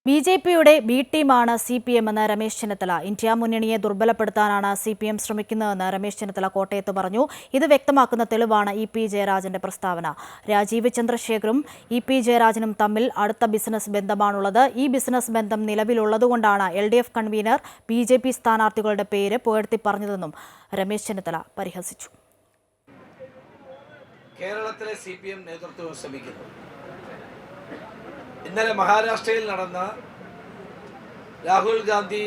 ബി.ജെ.പിയുടെ B ടീമാണ് CPM എന്ന് Ramesh Chennithala. India മുന്നണിയെ ദുർബലപ്പെടുത്താനാണ് CPM ശ്രമിക്കുന്നതെന്ന് രമേശ് ചെന്നിത്തല കോട്ടയത്ത് പറഞ്ഞു. ഇത് വ്യക്തമാക്കുന്ന തെളിവാണ് EP ജയരാജന്റെ പ്രസ്താവന. രാജീവ് ചന്ദ്രശേഖറും EP ജയരാജനും തമ്മിൽ അടുത്ത ബിസിനസ് ബന്ധമാണുള്ളത്. ഈ ബിസിനസ് ബന്ധം നിലവിലുള്ളതുകൊണ്ടാണ് LDF കൺവീനർ BJP സ്ഥാനാർത്ഥികളുടെ പേര് പുകഴ്ത്തി പറഞ്ഞതെന്നും രമേശ് ചെന്നിത്തല പരിഹസിച്ചു. കേരളത്തിലെ CPM നേതൃത്വം ശ്രമിക്കുന്നു. ഇന്നലെ മഹാരാഷ്ട്രയിൽ നടന്ന രാഹുൽ ഗാന്ധി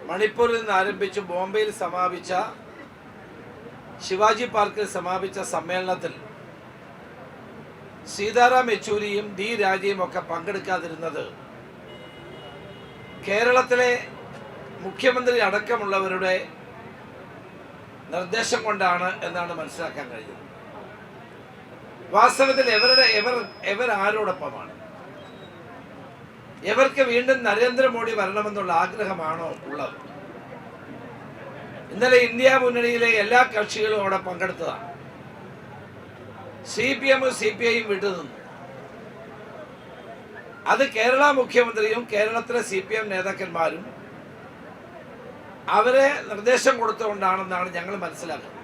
മണിപ്പൂരിൽ നിന്ന് ആരംഭിച്ച് ബോംബെയിൽ സമാപിച്ച ശിവാജി പാർക്കിൽ സമാപിച്ച സമ്മേളനത്തിൽ സീതാറാം യെച്ചൂരിയും D രാജയും ഒക്കെ പങ്കെടുക്കാതിരുന്നത് കേരളത്തിലെ മുഖ്യമന്ത്രി അടക്കമുള്ളവരുടെ നിർദ്ദേശം കൊണ്ടാണ് എന്നാണ് മനസ്സിലാക്കാൻ കഴിയുന്നത്. വാസ്തവത്തിൽ എവർ ആരോടൊപ്പമാണ്? ഇവർക്ക് വീണ്ടും നരേന്ദ്രമോദി വരണമെന്നുള്ള ആഗ്രഹമാണോ ഉള്ളത്? ഇന്നലെ ഇന്ത്യ മുന്നണിയിലെ എല്ലാ കക്ഷികളും അവിടെ പങ്കെടുത്തതാണ്. CPM CPI വിട്ടുനിന്നു. അത് കേരള മുഖ്യമന്ത്രിയും കേരളത്തിലെ CPM നേതാക്കന്മാരും അവരെ നിർദ്ദേശം കൊടുത്തുകൊണ്ടാണെന്നാണ് ഞങ്ങൾ മനസ്സിലാക്കുന്നത്.